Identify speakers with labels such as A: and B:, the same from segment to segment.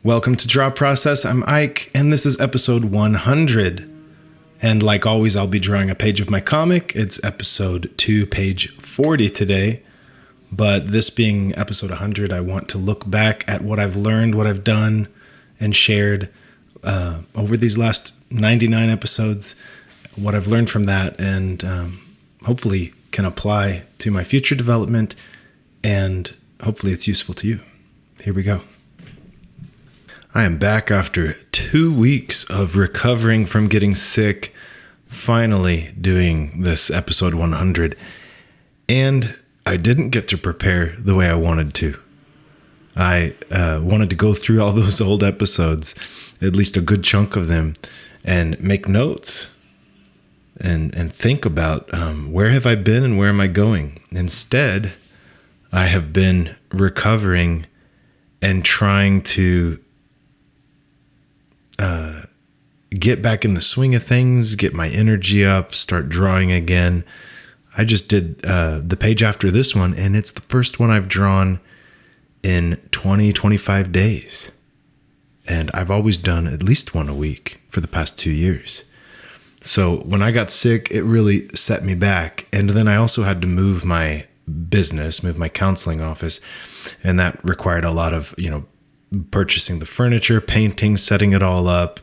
A: Welcome to Draw Process. I'm Ike, and this is episode 100. And like always, I'll be drawing a page of my comic. It's episode 2, page 40 today. But this being episode 100, I want to look back at what I've learned, what I've done, and shared over these last 99 episodes, what I've learned from that, and hopefully can apply to my future development, and hopefully it's useful to you. Here we go. I am back after 2 weeks of recovering from getting sick, finally doing this episode 100, and I didn't get to prepare the way I wanted to. I wanted to go through all those old episodes, at least a good chunk of them, and make notes and think about where have I been and where am I going. Instead, I have been recovering and trying to get back in the swing of things, get my energy up, start drawing again. I just did the page after this one, and it's the first one I've drawn in 25 days. And I've always done at least one a week for the past 2 years. So when I got sick, it really set me back. And then I also had to move my business, move my counseling office. And that required a lot of, purchasing the furniture, painting, setting it all up,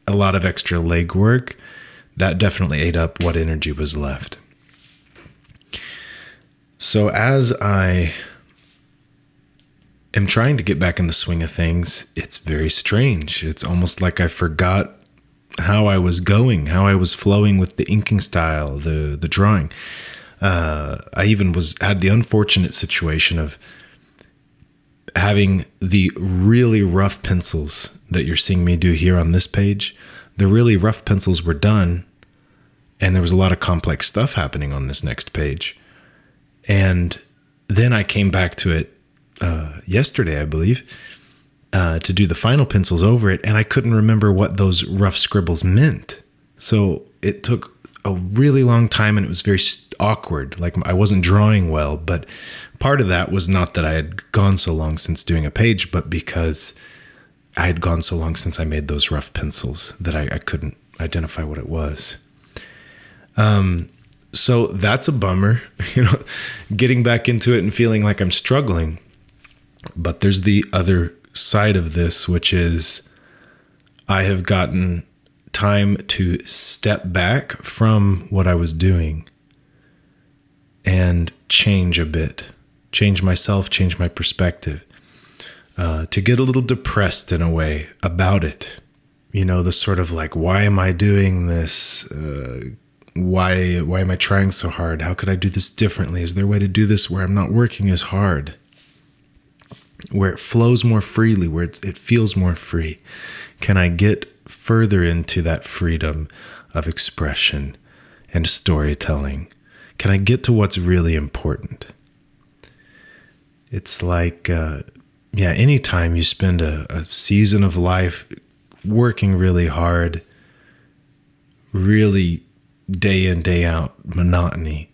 A: a lot of extra legwork. That definitely ate up what energy was left. So as I am trying to get back in the swing of things, it's very strange. It's almost like I forgot how I was going, how I was flowing with the inking style, the drawing. I even had the unfortunate situation of having the really rough pencils that you're seeing me do here on this page. The really rough pencils were done, and there was a lot of complex stuff happening on this next page. And then I came back to it yesterday, I believe, to do the final pencils over it, and I couldn't remember what those rough scribbles meant. So it took a really long time, and it was very awkward. Like I wasn't drawing well, but part of that was not that I had gone so long since doing a page, but because I had gone so long since I made those rough pencils that I couldn't identify what it was. So that's a bummer, getting back into it and feeling like I'm struggling. But there's the other side of this, which is I have gotten time to step back from what I was doing and change a bit, change myself, change my perspective, to get a little depressed in a way about it. The sort of like, why am I doing this? Why am I trying so hard? How could I do this differently? Is there a way to do this where I'm not working as hard? Where it flows more freely, where it feels more free? Can I get further into that freedom of expression and storytelling? Can I get to what's really important? It's like, anytime you spend a season of life working really hard, really day in, day out monotony,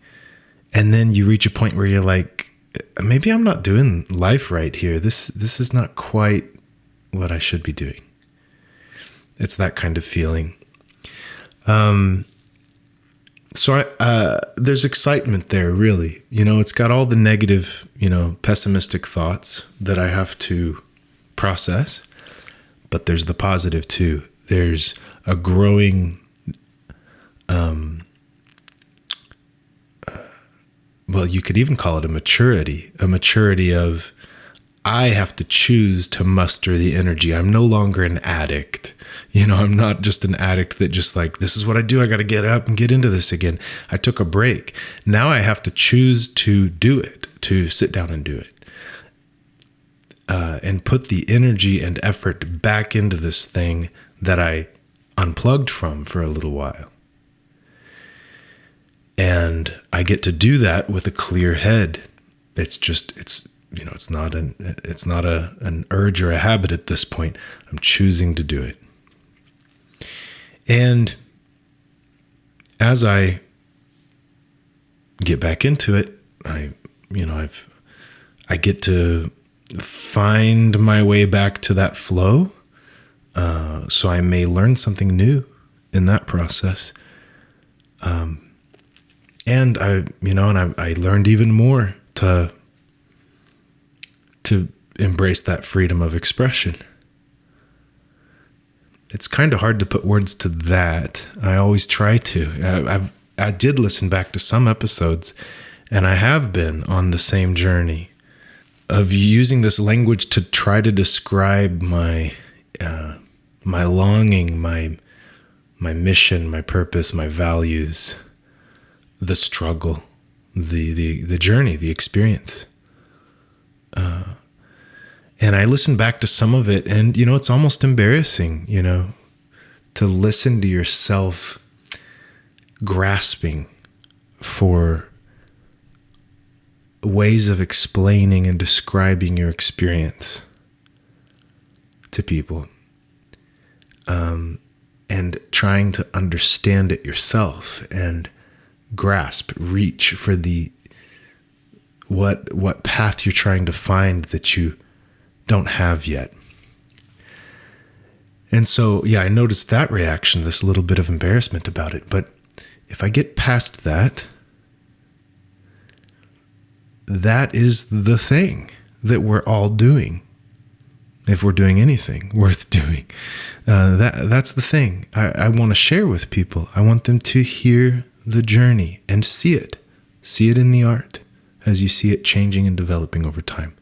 A: and then you reach a point where you're like, maybe I'm not doing life right here. This is not quite what I should be doing. It's that kind of feeling. So there's excitement there, really. It's got all the negative, pessimistic thoughts that I have to process, but there's the positive too. There's a growing, you could even call it a maturity of I have to choose to muster the energy. I'm no longer an addict. I'm not just an addict that just like, this is what I do. I got to get up and get into this again. I took a break. Now I have to choose to do it, to sit down and do it. And put the energy and effort back into this thing that I unplugged from for a little while. And I get to do that with a clear head. It's not an urge or a habit at this point. I'm choosing to do it. And as I get back into it, I get to find my way back to that flow. So I may learn something new in that process. And I learned even more to embrace that freedom of expression. It's kind of hard to put words to that. I always try to. I did listen back to some episodes, and I have been on the same journey of using this language to try to describe my longing, my mission, my purpose, my values, the struggle, the journey, the experience. And I listened back to some of it, and, it's almost embarrassing, to listen to yourself grasping for ways of explaining and describing your experience to people, and trying to understand it yourself and reach for what path you're trying to find that you don't have yet. And so, I noticed that reaction, this little bit of embarrassment about it. But if I get past that, that is the thing that we're all doing. If we're doing anything worth doing, that's the thing I want to share with people. I want them to hear the journey and see it in the art as you see it changing and developing over time.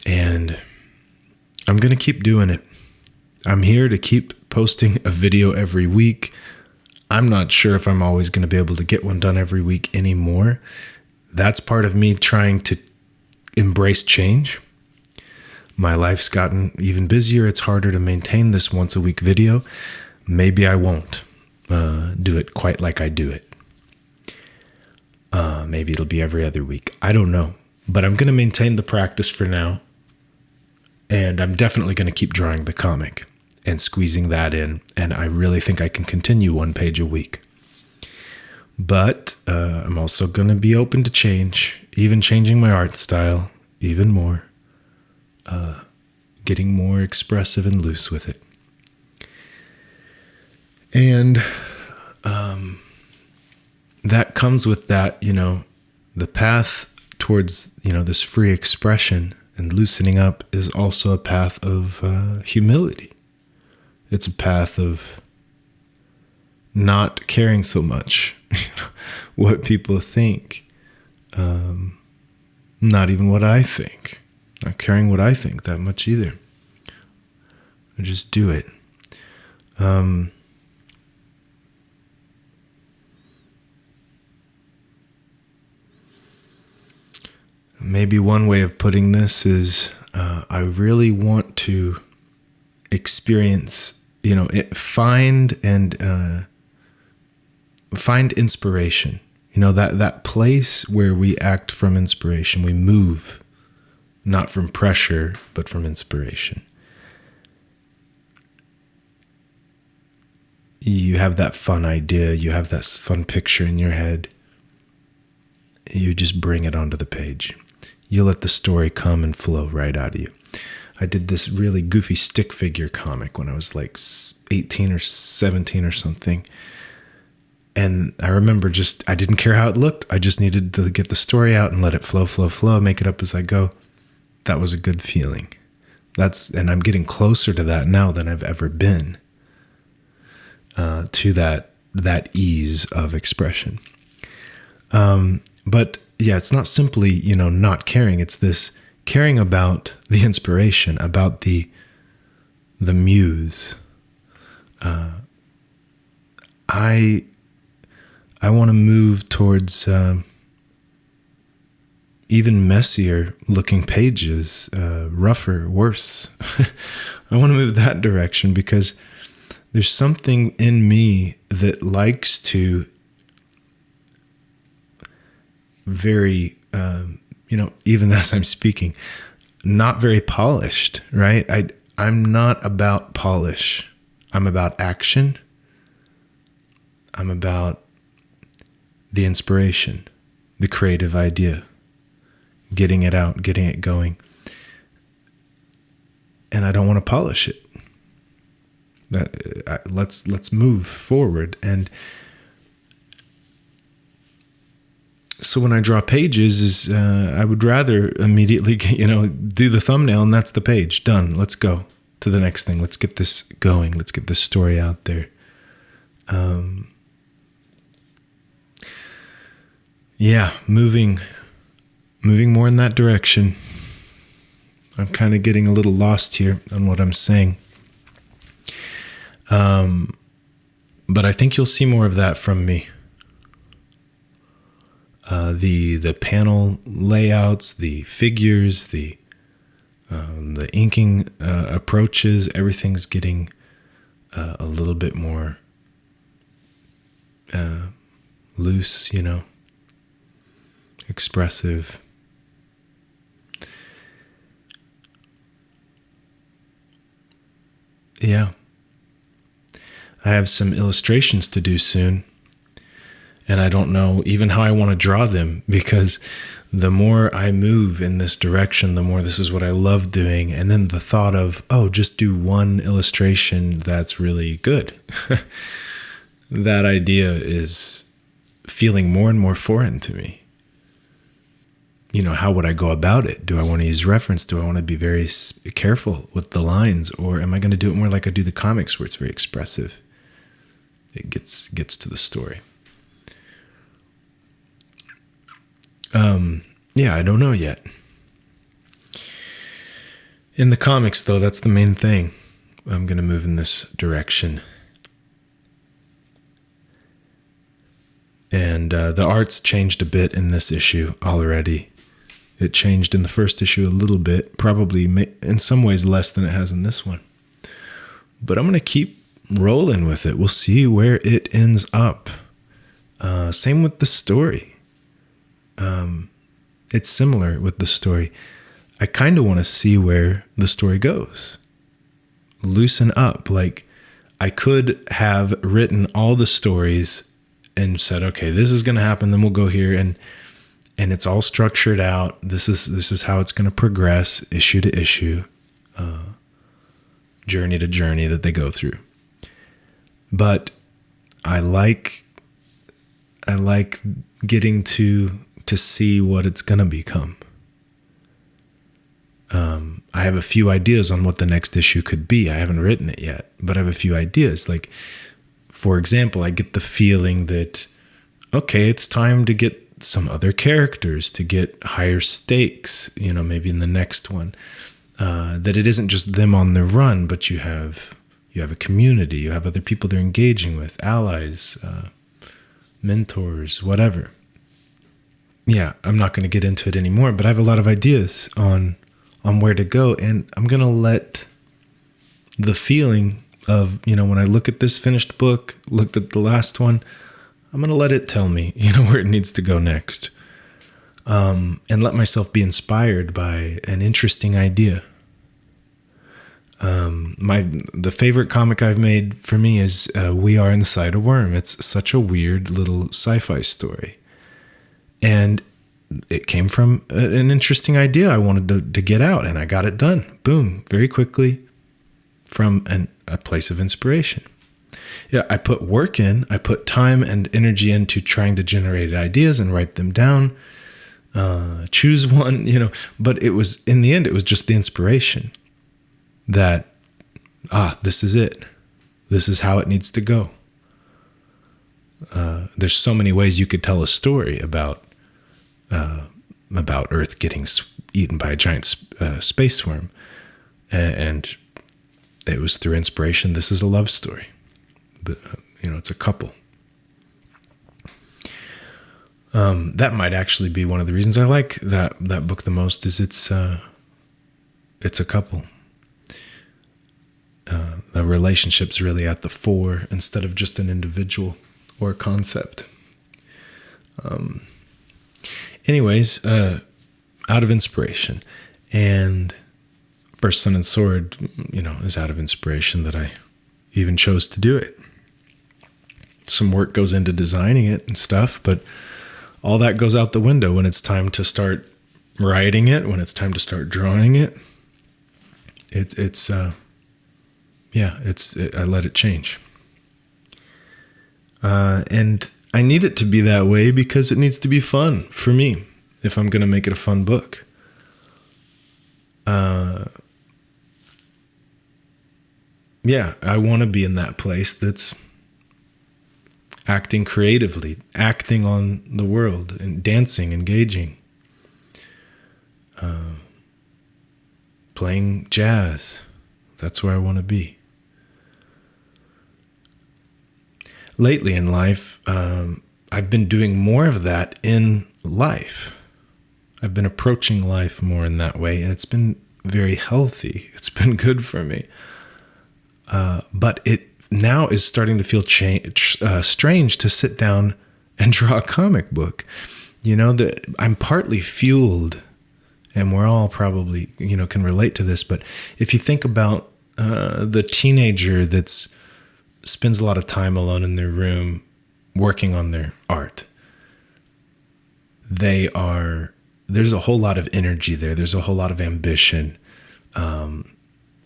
A: And I'm going to keep doing it. I'm here to keep posting a video every week. I'm not sure if I'm always going to be able to get one done every week anymore. That's part of me trying to embrace change. My life's gotten even busier. It's harder to maintain this once a week video. Maybe I won't do it quite like I do it. Maybe it'll be every other week. I don't know. But I'm going to maintain the practice for now. And I'm definitely going to keep drawing the comic and squeezing that in. And I really think I can continue 1 page a week. But I'm also going to be open to change, even changing my art style even more, getting more expressive and loose with it. And that comes with that, the path towards, this free expression and loosening up is also a path of humility. It's a path of not caring so much what people think, not even what I think, not caring what I think that much either. I just do it. Maybe one way of putting this is I really want to experience, find inspiration. That place where we act from inspiration. We move not from pressure, but from inspiration. You have that fun idea, you have that fun picture in your head. You just bring it onto the page. You let the story come and flow right out of you. I did this really goofy stick figure comic when I was like 18 or 17 or something. And I remember I didn't care how it looked. I just needed to get the story out and let it flow, make it up as I go. That was a good feeling. And I'm getting closer to that now than I've ever been, to that ease of expression. But yeah, it's not simply, not caring. It's this caring about the inspiration, about the muse. I want to move towards even messier looking pages, rougher, worse. I want to move that direction because there's something in me that likes to very, even as I'm speaking, not very polished, right? I'm not about polish. I'm about action. I'm about the inspiration, the creative idea, getting it out, getting it going. and I don't want to polish it. Let's move forward. And so when I draw pages, I would rather immediately, do the thumbnail and that's the page. Done. Let's go to the next thing. Let's get this going. Let's get this story out there. Moving more in that direction. I'm kind of getting a little lost here on what I'm saying. But I think you'll see more of that from me. The panel layouts, the figures, the inking approaches, everything's getting a little bit more loose, expressive. Yeah. I have some illustrations to do soon, and I don't know even how I want to draw them, because the more I move in this direction, the more this is what I love doing. And then the thought of, just do one illustration that's really good. That idea is feeling more and more foreign to me. How would I go about it? Do I want to use reference? Do I want to be very careful with the lines? Or am I going to do it more like I do the comics, where it's very expressive? It gets to the story. I don't know yet. In the comics, though, that's the main thing. I'm going to move in this direction. And the art's changed a bit in this issue already. It changed in the first issue a little bit, probably in some ways less than it has in this one. But I'm going to keep rolling with it. We'll see where it ends up. Same with the story. It's similar with the story. I kind of want to see where the story goes. Loosen up. Like, I could have written all the stories and said, okay, this is going to happen, then we'll go here, and it's all structured out. This is how it's going to progress, issue to issue, journey to journey that they go through. But I like getting to see what it's going to become. I have a few ideas on what the next issue could be. I haven't written it yet, but I have a few ideas. Like, for example, I get the feeling that, okay, it's time to get some other characters, to get higher stakes, maybe in the next one. That it isn't just them on the run, but you have a community, you have other people they're engaging with, allies, mentors, whatever. Yeah, I'm not going to get into it anymore, but I have a lot of ideas on where to go, and I'm going to let the feeling of, when I look at this finished book, looked at the last one, I'm going to let it tell me, where it needs to go next. And let myself be inspired by an interesting idea. The favorite comic I've made for me is We Are Inside a Worm. It's such a weird little sci-fi story. And it came from an interesting idea I wanted to get out, and I got it done. Boom, very quickly, from a place of inspiration. Yeah, I put work in, I put time and energy into trying to generate ideas and write them down, choose one, but in the end, it was just the inspiration that, this is it. This is how it needs to go. There's so many ways you could tell a story about Earth getting eaten by a giant space worm. And it was through inspiration. This is a love story. But, it's a couple. That might actually be one of the reasons I like that book the most, is it's a couple. The relationship's really at the fore instead of just an individual or a concept. Anyways, out of inspiration. And First Sun and Sword, is out of inspiration that I even chose to do it. Some work goes into designing it and stuff, but all that goes out the window when it's time to start writing it, when it's time to start drawing it. I let it change. And I need it to be that way because it needs to be fun for me if I'm going to make it a fun book. I want to be in that place that's acting creatively, acting on the world, and dancing, engaging, playing jazz. That's where I want to be. Lately in life, I've been doing more of that in life. I've been approaching life more in that way, and it's been very healthy. It's been good for me. But it now is starting to feel strange to sit down and draw a comic book. That I'm partly fueled, and we're all probably, can relate to this. But if you think about the teenager that spends a lot of time alone in their room working on their art, there's a whole lot of energy there. There's a whole lot of ambition.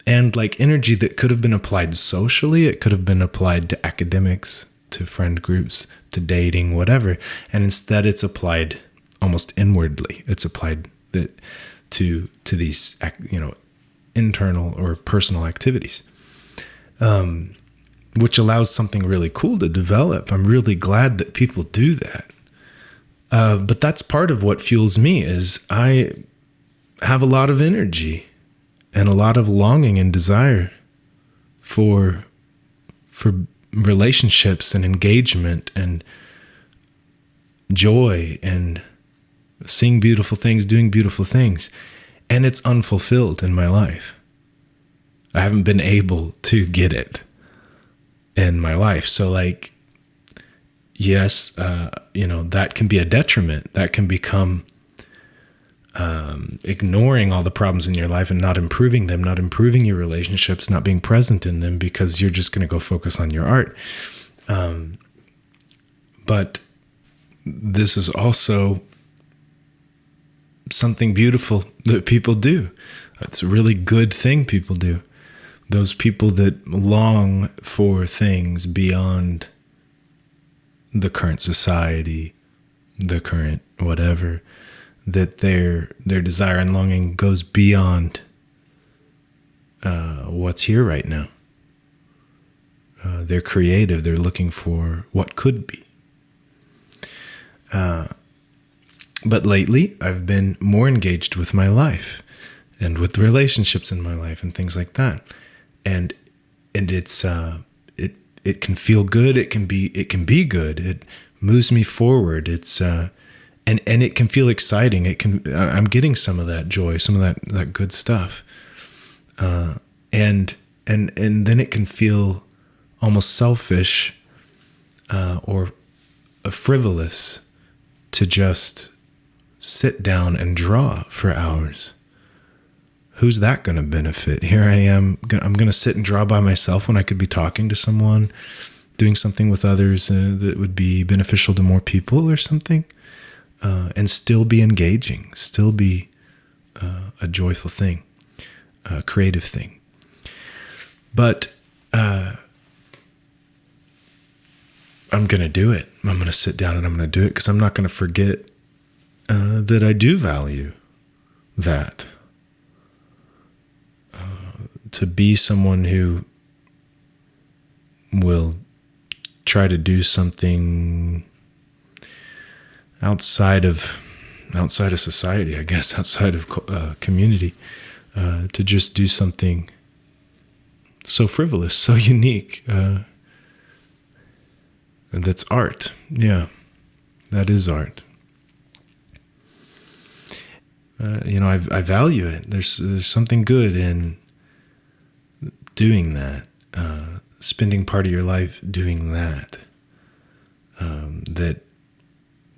A: And like energy that could have been applied socially, it could have been applied to academics, to friend groups, to dating, whatever. And instead it's applied almost inwardly. It's applied to these, internal or personal activities, which allows something really cool to develop. I'm really glad that people do that. But that's part of what fuels me is I have a lot of energy and a lot of longing and desire for relationships and engagement and joy and seeing beautiful things, doing beautiful things. And it's unfulfilled in my life. I haven't been able to get it in my life. So yes, that can be a detriment. That can become ignoring all the problems in your life and not improving them, not improving your relationships, not being present in them because you're just going to go focus on your art. But this is also something beautiful that people do. It's a really good thing people do. Those people that long for things beyond the current society, the current whatever, that their desire and longing goes beyond what's here right now. They're creative. They're looking for what could be. But lately, I've been more engaged with my life and with relationships in my life and things like that. And it's it can feel good. It can be good. It moves me forward. It's and it can feel exciting. I'm getting some of that joy, some of that good stuff. And then it can feel almost selfish or frivolous to just sit down and draw for hours. Who's that going to benefit? Here I am. I'm going to sit and draw by myself when I could be talking to someone, doing something with others that would be beneficial to more people or something, and still be engaging, still be a joyful thing, a creative thing. But I'm going to do it. I'm going to sit down and I'm going to do it because I'm not going to forget that I do value that. To be someone who will try to do something outside of society, I guess, outside of community, to just do something so frivolous, so unique. And that's art. Yeah, that is art. I value it. There's something good in doing that, spending part of your life doing that. That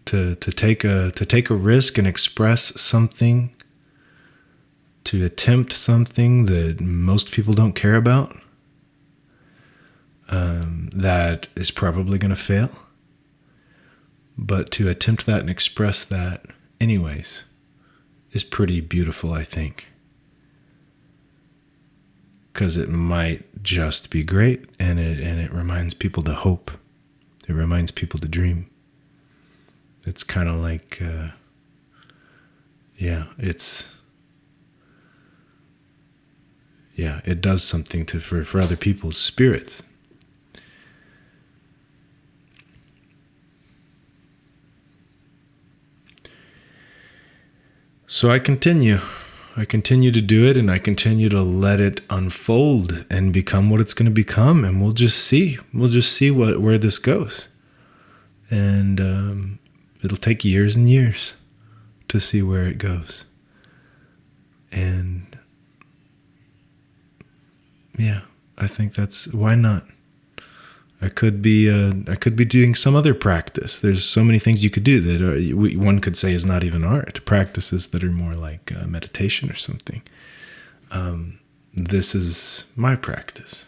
A: to take a risk and express something, to attempt something that most people don't care about, that is probably going to fail. But to attempt that and express that anyways is pretty beautiful, I think. because it might just be great, and it reminds people to hope. It reminds people to dream. It's kind of like, it does something for other people's spirits. So I continue to do it, and I continue to let it unfold and become what it's going to become. And we'll just see where this goes. And it'll take years and years to see where it goes. And yeah, I think why not? I could be doing some other practice. There's so many things you could do that one could say is not even art. Practices that are more like meditation or something. This is my practice.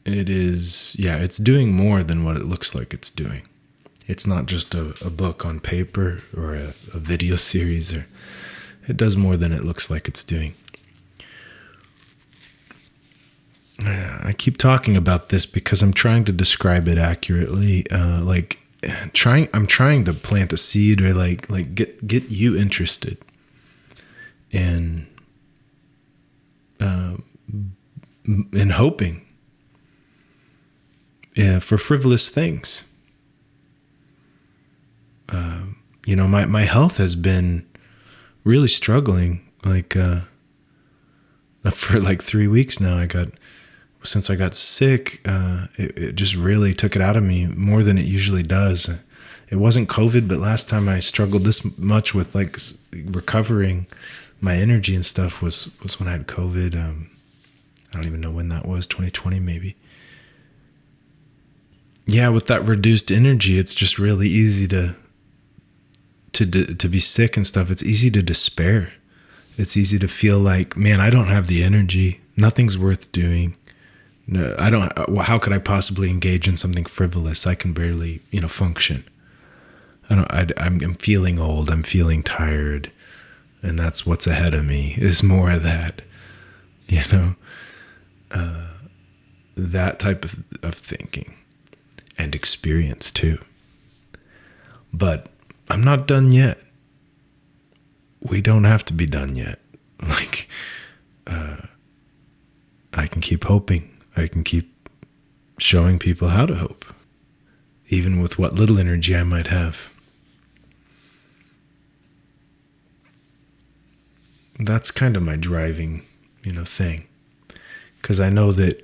A: It's doing more than what it looks like it's doing. It's not just a book on paper or a video series, or it does more than it looks like it's doing. I keep talking about this because I'm trying to describe it accurately. I'm trying to plant a seed, or like get you interested in hoping for frivolous things. My health has been really struggling. For like 3 weeks now, since I got sick, it just really took it out of me more than it usually does. It wasn't COVID, but last time I struggled this much with like recovering my energy and stuff was when I had COVID. I don't even know when that was, 2020 maybe. Yeah, with that reduced energy, it's just really easy to be sick and stuff. It's easy to despair. It's easy to feel like, man, I don't have the energy. Nothing's worth doing. No, I don't. How could I possibly engage in something frivolous? I can barely, function. I'm feeling old. I'm feeling tired, and that's what's ahead of me. Is more of that, that type of thinking and experience too. But I'm not done yet. We don't have to be done yet. I can keep hoping. I can keep showing people how to hope, even with what little energy I might have. That's kind of my driving, thing. Because I know that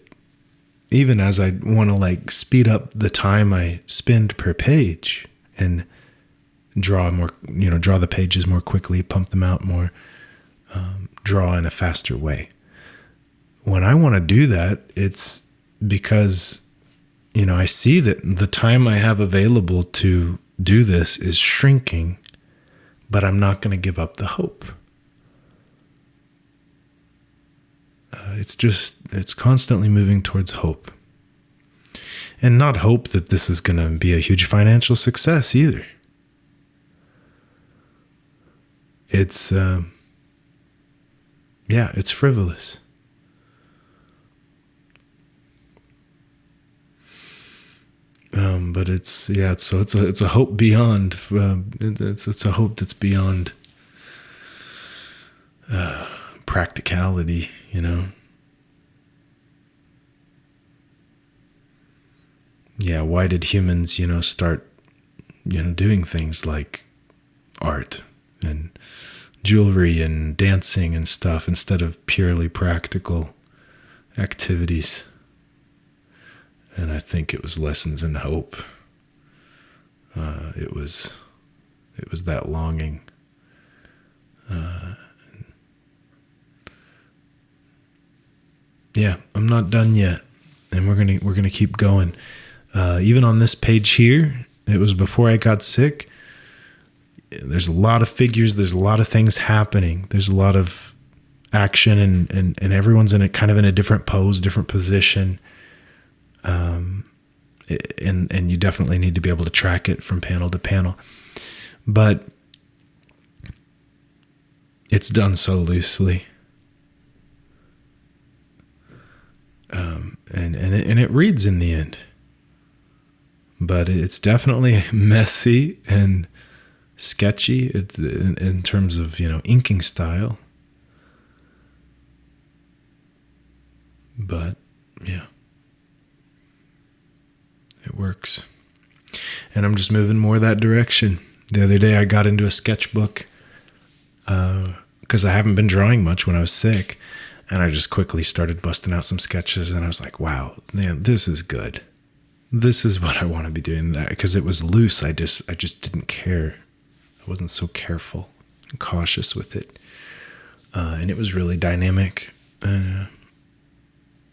A: even as I want to speed up the time I spend per page and draw the pages more quickly, pump them out more, draw in a faster way. When I want to do that, it's because, I see that the time I have available to do this is shrinking, but I'm not going to give up the hope. It's constantly moving towards hope. And not hope that this is going to be a huge financial success either. It's frivolous. But it's a hope beyond. It's a hope that's beyond practicality. Yeah, why did humans, start, doing things like art and jewelry and dancing and stuff instead of purely practical activities? And I think it was lessons in hope. It was that longing. Yeah, I'm not done yet, and we're gonna keep going. Even on this page here, it was before I got sick. There's a lot of figures. There's a lot of things happening. There's a lot of action, and everyone's in a different pose, different position. And you definitely need to be able to track it from panel to panel. But it's done so loosely. And it reads in the end. But it's definitely messy and sketchy in terms of, inking style. But yeah, it works. And I'm just moving more that direction. The other day I got into a sketchbook because I haven't been drawing much when I was sick. And I just quickly started busting out some sketches, and I was like, wow, man, this is good. This is what I want to be doing. That because it was loose. I just didn't care. I wasn't so careful and cautious with it. And it was really dynamic. And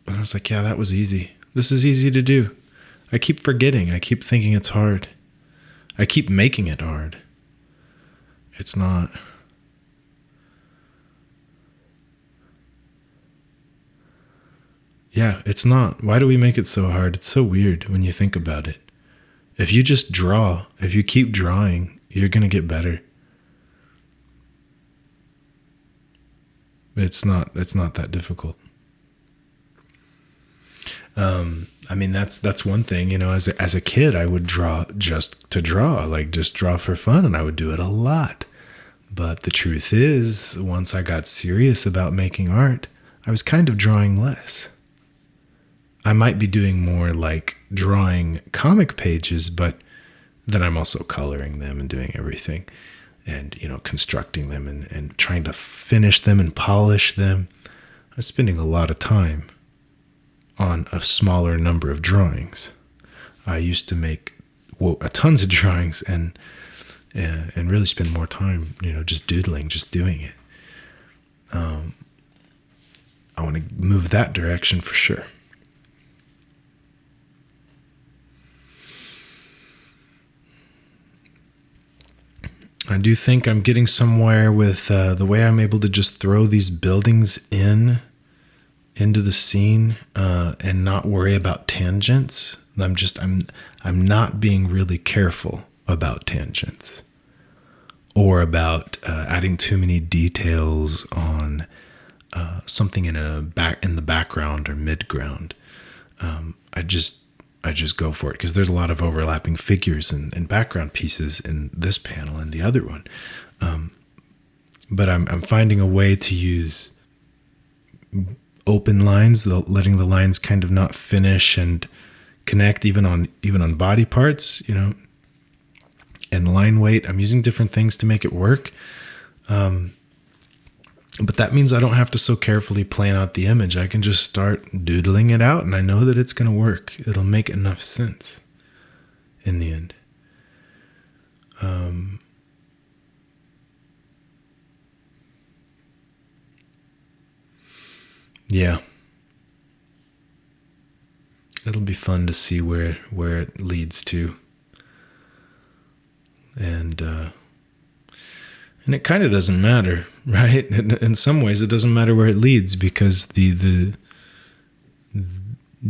A: I was like, yeah, that was easy. This is easy to do. I keep forgetting. I keep thinking it's hard. I keep making it hard. It's not. Yeah, it's not. Why do we make it so hard? It's so weird when you think about it. If you just draw, if you keep drawing, you're going to get better. It's not that difficult. I mean, that's one thing, as a kid, I would draw just to draw, like just draw for fun, and I would do it a lot. But the truth is, once I got serious about making art, I was kind of drawing less. I might be doing more like drawing comic pages, but then I'm also coloring them and doing everything and, constructing them and trying to finish them and polish them. I'm spending a lot of time on a smaller number of drawings. I used to make tons of drawings and really spend more time, just doodling, just doing it. I want to move that direction for sure. I do think I'm getting somewhere with the way I'm able to just throw these buildings into the scene and not worry about tangents. I'm not being really careful about tangents or about adding too many details on something in the background or midground. I just go for it because there's a lot of overlapping figures and background pieces in this panel and the other one. But I'm finding a way to use open lines, letting the lines kind of not finish and connect even on body parts, and line weight. I'm using different things to make it work. But that means I don't have to so carefully plan out the image. I can just start doodling it out, and I know that it's going to work. It'll make enough sense in the end. Yeah. It'll be fun to see where it leads to. And it kind of doesn't matter, right? In some ways, it doesn't matter where it leads because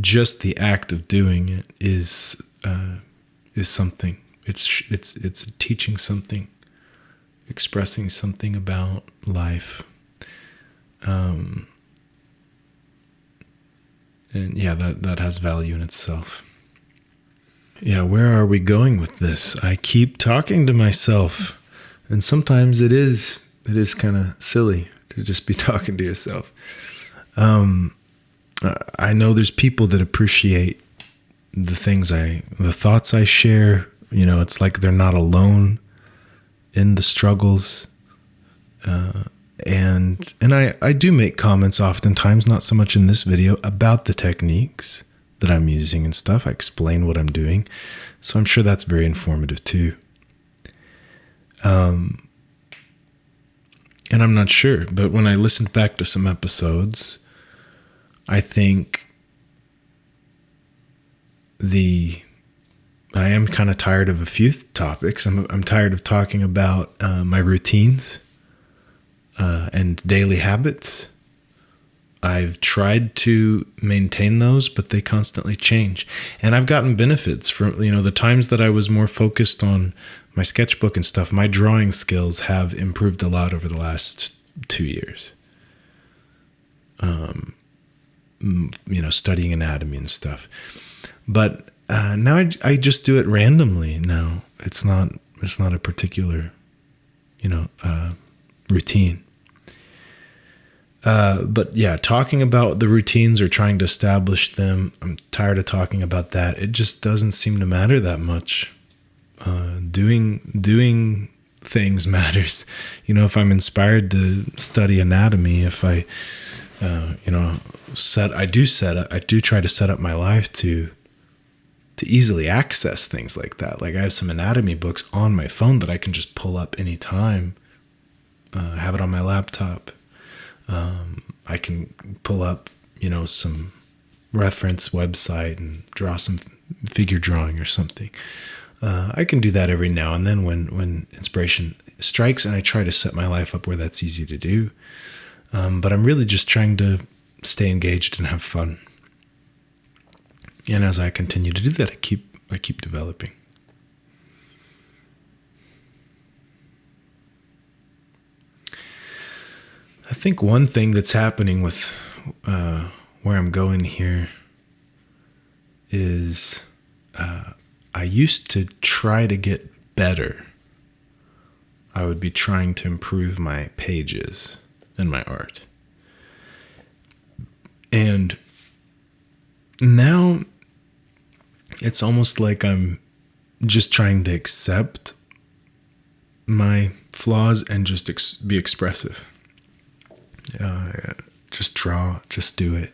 A: just the act of doing it is something. It's teaching something, expressing something about life. And yeah, that has value in itself. Yeah, where are we going with this? I keep talking to myself. And sometimes it is kind of silly to just be talking to yourself. I know there's people that appreciate the thoughts I share. It's like they're not alone in the struggles. And I do make comments oftentimes, not so much in this video, about the techniques that I'm using and stuff. I explain what I'm doing. So I'm sure that's very informative too. And I'm not sure, but when I listened back to some episodes, I think I am kind of tired of a few topics. I'm tired of talking about my routines and daily habits. I've tried to maintain those, but they constantly change. And I've gotten benefits from, the times that I was more focused on my sketchbook and stuff. My drawing skills have improved a lot over the last 2 years. Studying anatomy and stuff. But now I just do it randomly now. It's not a particular, routine. But yeah, talking about the routines or trying to establish them, I'm tired of talking about that. It just doesn't seem to matter that much. Doing things matters. If I'm inspired to study anatomy, if I, I do try to set up my life to easily access things like that. Like I have some anatomy books on my phone that I can just pull up anytime, have it on my laptop. I can pull up, some reference website and draw some figure drawing or something. I can do that every now and then when inspiration strikes, and I try to set my life up where that's easy to do. But I'm really just trying to stay engaged and have fun. And as I continue to do that, I keep developing. I think one thing that's happening with where I'm going here is I used to try to get better. I would be trying to improve my pages and my art. And now it's almost like I'm just trying to accept my flaws and just be expressive. Just draw, just do it.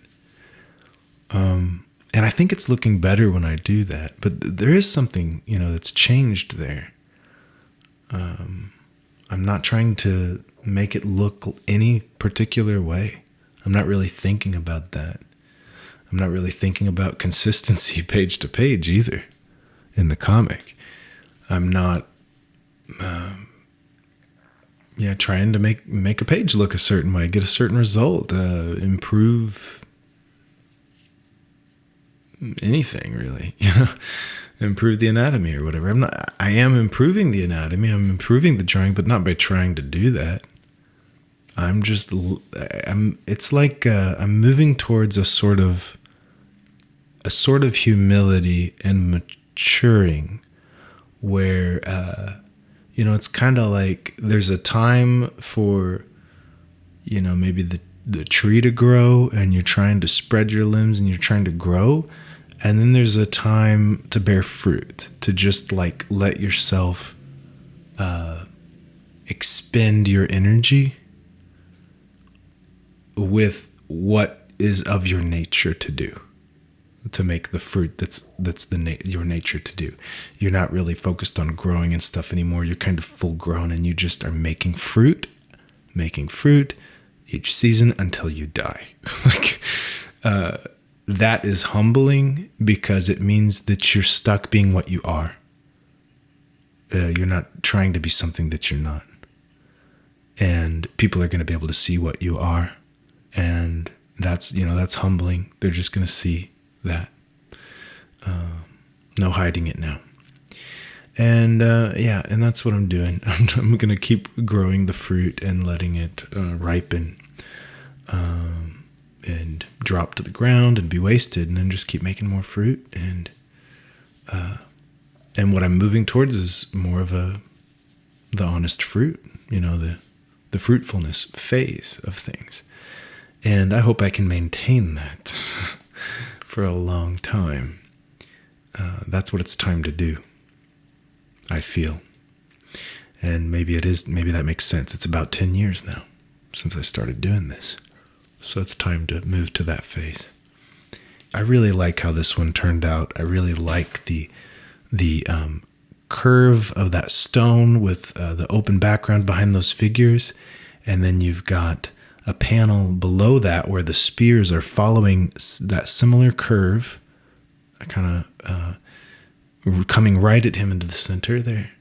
A: And I think it's looking better when I do that. But there is something, that's changed there. I'm not trying to make it look any particular way. I'm not really thinking about that. I'm not really thinking about consistency page to page either in the comic. I'm not trying to make a page look a certain way, get a certain result, improve anything really, improve the anatomy or whatever. I am improving the anatomy, I'm improving the drawing, but not by trying to do that. It's like I'm moving towards a sort of humility and maturing where, it's kind of like there's a time for, maybe the tree to grow and you're trying to spread your limbs and you're trying to grow. And then there's a time to bear fruit, to just like let yourself expend your energy with what is of your nature to do, to make the fruit that's your nature to do. You're not really focused on growing and stuff anymore. You're kind of full grown and you just are making fruit each season until you die. That is humbling because it means that you're stuck being what you are. You're not trying to be something that you're not. And people are going to be able to see what you are. And that's humbling. They're just going to see that. No hiding it now. And and that's what I'm doing. I'm going to keep growing the fruit and letting it ripen and drop to the ground and be wasted, and then just keep making more fruit. And what I'm moving towards is more of the honest fruit, the fruitfulness phase of things. And I hope I can maintain that for a long time. That's what it's time to do, I feel. And maybe that makes sense. It's about 10 years now since I started doing this. So it's time to move to that phase. I really like how this one turned out. I really like the curve of that stone with the open background behind those figures. And then you've got a panel below that where the spears are following that similar curve, kind of coming right at him into the center there.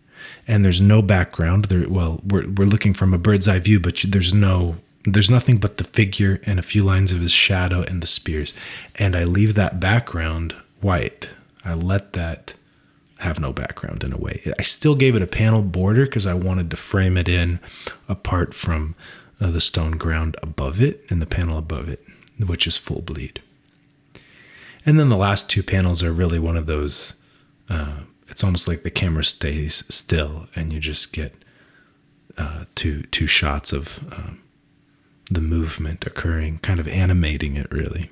A: And there's no background. We're looking from a bird's eye view, but there's nothing but the figure and a few lines of his shadow and the spears. And I leave that background white. I let that have no background in a way. I still gave it a panel border because I wanted to frame it in apart from the stone ground above it and the panel above it, which is full bleed. And then the last two panels are really one of those, it's almost like the camera stays still and you just get two shots of the movement occurring, kind of animating it really.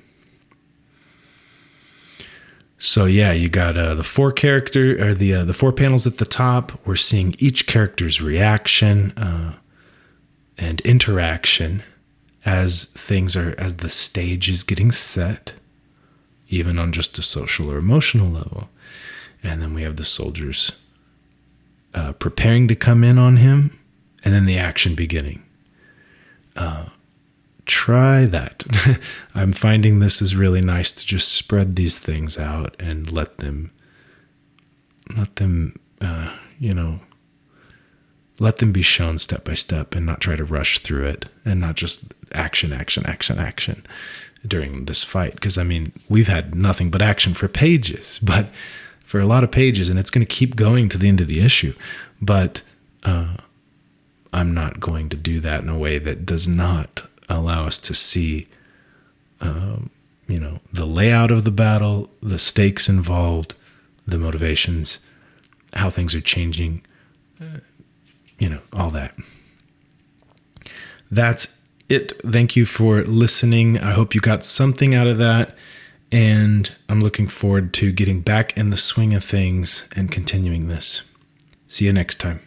A: So yeah, you got the four panels at the top. We're seeing each character's reaction and interaction as the stage is getting set, even on just a social or emotional level. And then we have the soldiers preparing to come in on him, and then the action beginning. Try that. I'm finding this is really nice to just spread these things out and let them be shown step by step and not try to rush through it and not just action during this fight. Because, I mean, we've had nothing but action for pages, but for a lot of pages, and it's going to keep going to the end of the issue. But I'm not going to do that in a way that does not allow us to see, the layout of the battle, the stakes involved, the motivations, how things are changing, all that. That's it. Thank you for listening. I hope you got something out of that, and I'm looking forward to getting back in the swing of things and continuing this. See you next time.